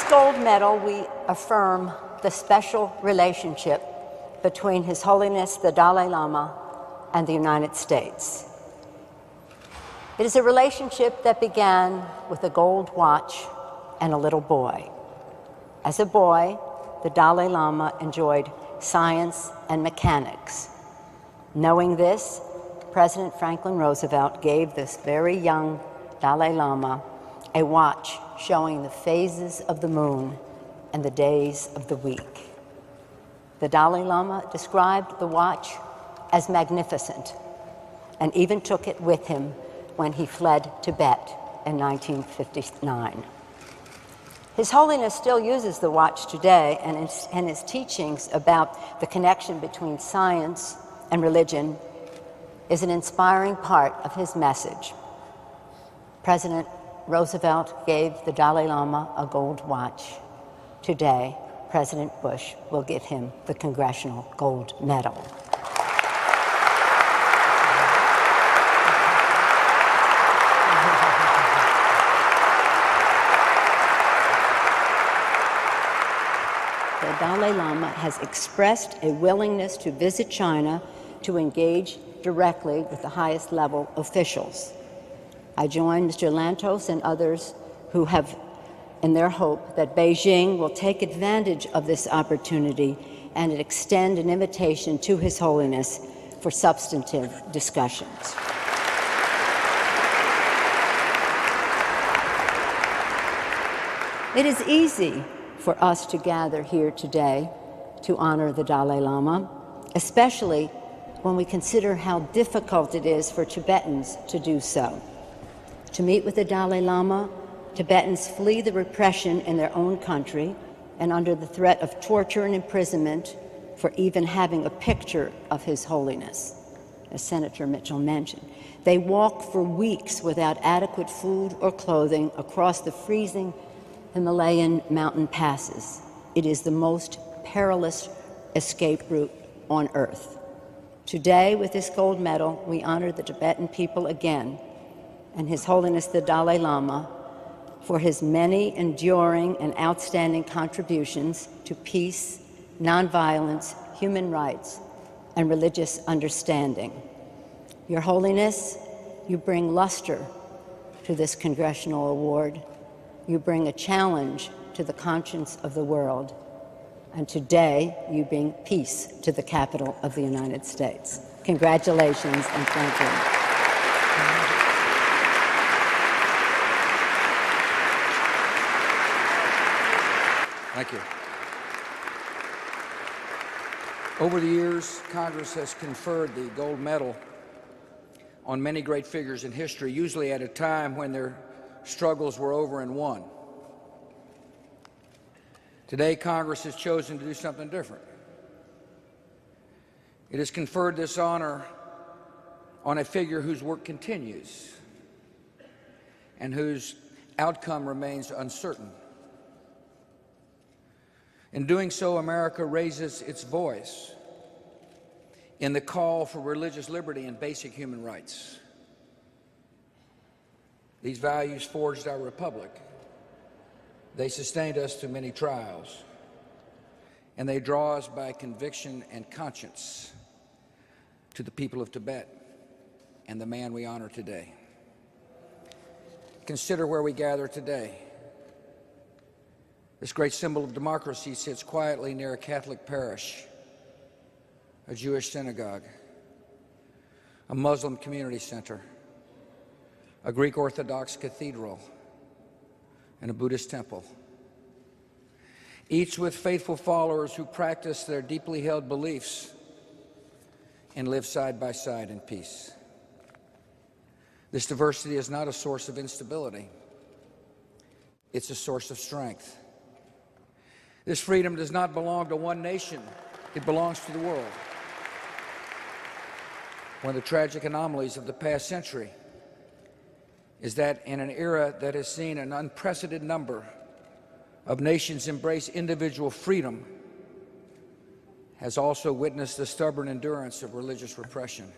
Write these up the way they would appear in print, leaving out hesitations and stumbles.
this gold medal, we affirm the special relationship between His Holiness the Dalai Lama and the United States. It is a relationship that began with a gold watch and a little boy. As a boy, the Dalai Lama enjoyed science and mechanics. Knowing this, President Franklin Roosevelt gave this very young Dalai Lama a watch showing the phases of the moon and the days of the week. The Dalai Lama described the watch as magnificent and even took it with him when he fled Tibet in 1959. His Holiness still uses the watch today, and his teachings about the connection between science and religion is an inspiring part of his message. President Roosevelt gave the Dalai Lama a gold watch. Today, President Bush will give him the Congressional Gold Medal. The Dalai Lama has expressed a willingness to visit China to engage directly with the highest level officials. I join Mr. Lantos and others who have in their hope that Beijing will take advantage of this opportunity and extend an invitation to His Holiness for substantive discussions. It is easy for us to gather here today to honor the Dalai Lama, especially when we consider how difficult it is for Tibetans to do so. To meet with the Dalai Lama, Tibetans flee the repression in their own country and under the threat of torture and imprisonment for even having a picture of His Holiness, as Senator Mitchell mentioned. They walk for weeks without adequate food or clothing across the freezing Himalayan mountain passes. It is the most perilous escape route on earth. Today, with this gold medal, we honor the Tibetan people again and His Holiness the Dalai Lama for his many enduring and outstanding contributions to peace, nonviolence, human rights, and religious understanding. Your Holiness, you bring luster to this Congressional Award. You bring a challenge to the conscience of the world. And today, you bring peace to the capital of the United States. Congratulations and thank you. Thank you. Over the years, Congress has conferred the gold medal on many great figures in history, usually at a time when their struggles were over and won. Today, Congress has chosen to do something different. It has conferred this honor on a figure whose work continues and whose outcome remains uncertain. In doing so, America raises its voice in the call for religious liberty and basic human rights. These values forged our republic. They sustained us through many trials, and they draw us by conviction and conscience to the people of Tibet and the man we honor today. Consider where we gather today. This great symbol of democracy sits quietly near a Catholic parish, a Jewish synagogue, a Muslim community center, a Greek Orthodox cathedral, and a Buddhist temple, each with faithful followers who practice their deeply held beliefs and live side by side in peace. This diversity is not a source of instability. It's a source of strength. This freedom does not belong to one nation. It belongs to the world. One of the tragic anomalies of the past century is that in an era that has seen an unprecedented number of nations embrace individual freedom, has also witnessed the stubborn endurance of religious repression.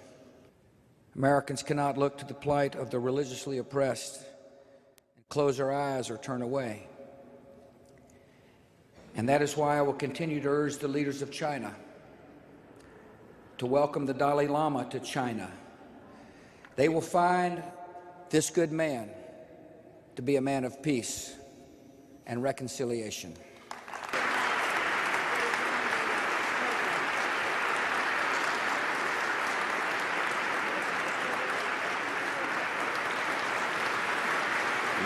Americans cannot look to the plight of the religiously oppressed and close our eyes or turn away. And that is why I will continue to urge the leaders of China to welcome the Dalai Lama to China. They will find this good man to be a man of peace and reconciliation.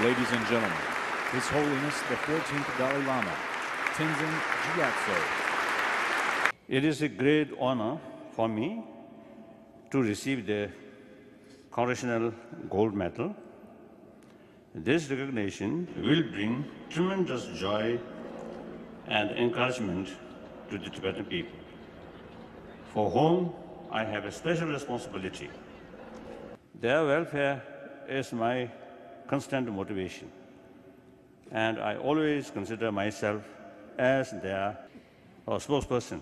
Ladies and gentlemen, His Holiness the 14th Dalai Lama, Tenzin Gyatso. It is a great honor for me to receive the Congressional Gold Medal. This recognition will bring tremendous joy and encouragement to the Tibetan people, for whom I have a special responsibility. Their welfare is my constant motivation, and I always consider myself as their spokesperson.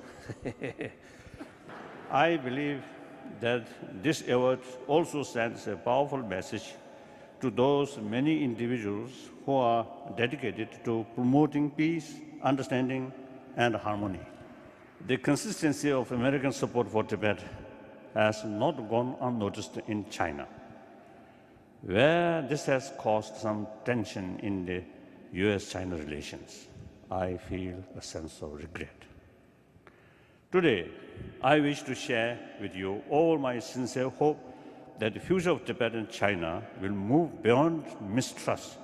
I believe that this award also sends a powerful message to those many individuals who are dedicated to promoting peace, understanding, and harmony. The consistency of American support for Tibet has not gone unnoticed in China, where this has caused some tension in the US-China relations. I feel a sense of regret. Today, I wish to share with you all my sincere hope that the future of Tibet and China will move beyond mistrust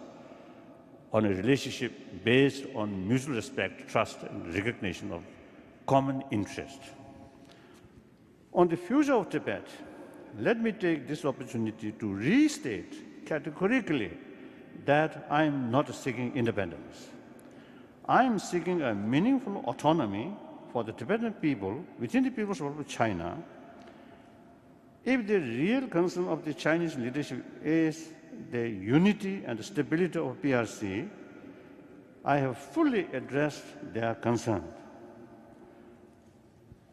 on a relationship based on mutual respect, trust, and recognition of common interest. On the future of Tibet, let me take this opportunity to restate categorically that I am not seeking independence. I am seeking a meaningful autonomy for the Tibetan people within the People's Republic of China. If the real concern of the Chinese leadership is the unity and the stability of PRC, I have fully addressed their concern.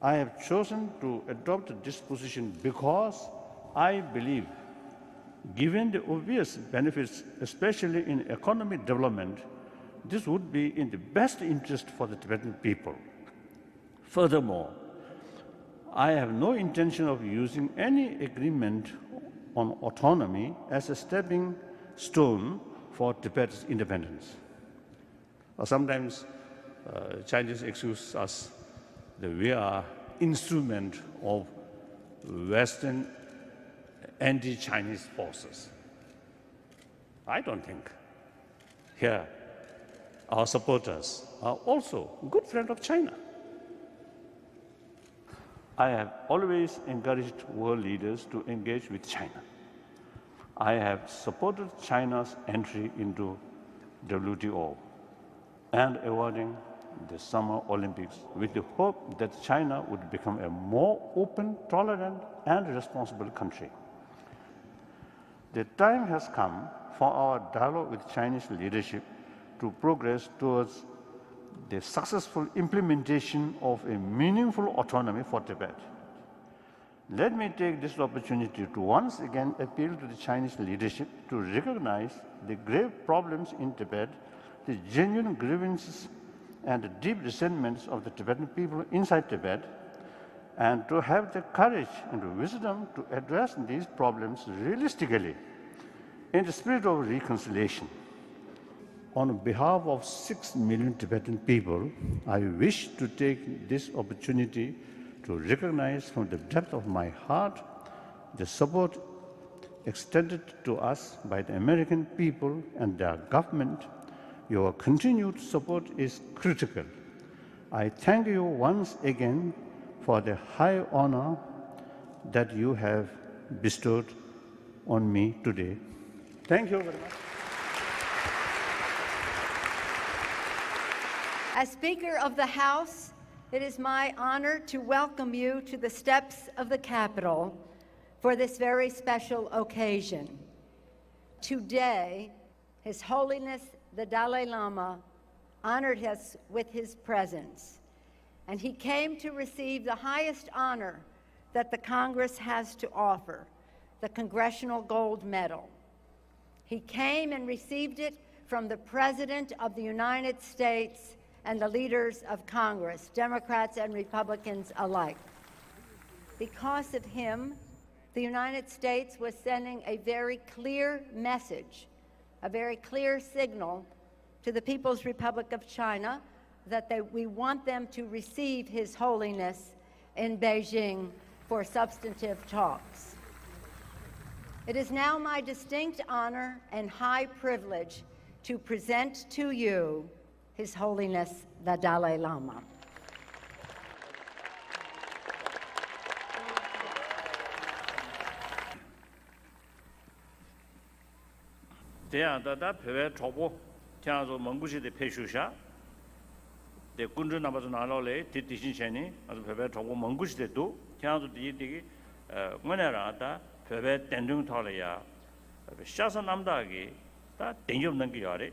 I have chosen to adopt this position because I believe, given the obvious benefits, especially in economic development, this would be in the best interest for the Tibetan people. Furthermore, I have no intention of using any agreement on autonomy as a stepping stone for Tibet's independence. Sometimes Chinese accuse us that we are instrument of Western anti-Chinese forces. I don't think. Here, our supporters are also good friends of China. I have always encouraged world leaders to engage with China. I have supported China's entry into WTO and awarding the Summer Olympics with the hope that China would become a more open, tolerant, and responsible country. The time has come for our dialogue with Chinese leadership to progress towards the successful implementation of a meaningful autonomy for Tibet. Let me take this opportunity to once again appeal to the Chinese leadership to recognize the grave problems in Tibet, the genuine grievances and the deep resentments of the Tibetan people inside Tibet, and to have the courage and the wisdom to address these problems realistically in the spirit of reconciliation. On behalf of 6 million Tibetan people, I wish to take this opportunity to recognize from the depth of my heart the support extended to us by the American people and their government. Your continued support is critical. I thank you once again for the high honor that you have bestowed on me today. Thank you very much. As Speaker of the House, it is my honor to welcome you to the steps of the Capitol for this very special occasion. Today, His Holiness the Dalai Lama honored us with his presence, and he came to receive the highest honor that the Congress has to offer, the Congressional Gold Medal. He came and received it from the President of the United States and the leaders of Congress, Democrats and Republicans alike. Because of him, the United States was sending a very clear message, a very clear signal to the People's Republic of China that we want them to receive His Holiness in Beijing for substantive talks. It is now my distinct honor and high privilege to present to you His Holiness the Dalai Lama. 대한다다 배배 초보 태아조 몽구시대 폐슈샤 대 군주 나바조 나로레 디디신체니 아주 배배 초보 몽구시대도 태아조 디디기 뭐냐라다 배배 땡중 털어야 샤서 남다기 다 땡겨 없는 게 야래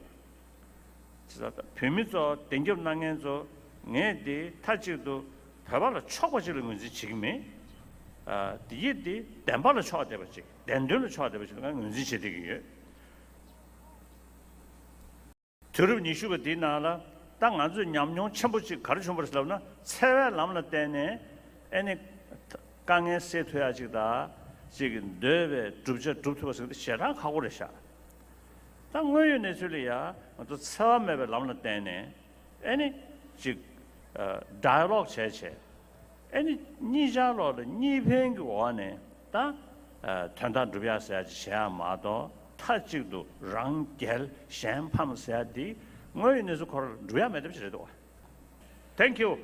진짜 표면서 땡겨 없는게서 내디 타지도 배발로 쳐버지는 건지 지금이 디디 댐발로 쳐야 되버지 땡중으로 쳐야 되버지 건지 제대기 저런 이슈가 되나라 땅 안주 냠뇽 첨부치 가르쳐 버렸으나 세월 남는 때네 애니 강에 세트야지다 지금 뇌에 줍쳐서 시작 하고 그러셔 땅 의원의 소리야 또 처음에 남는 때네 애니 즉 다이얼로그 제체 애니 니자로를 니평기 원에 다 전단 두비아서야지 시야마도 타직도 랑겔 샴팜스야디 뭐이네서 걸 누야 매듭시래도 Thank you.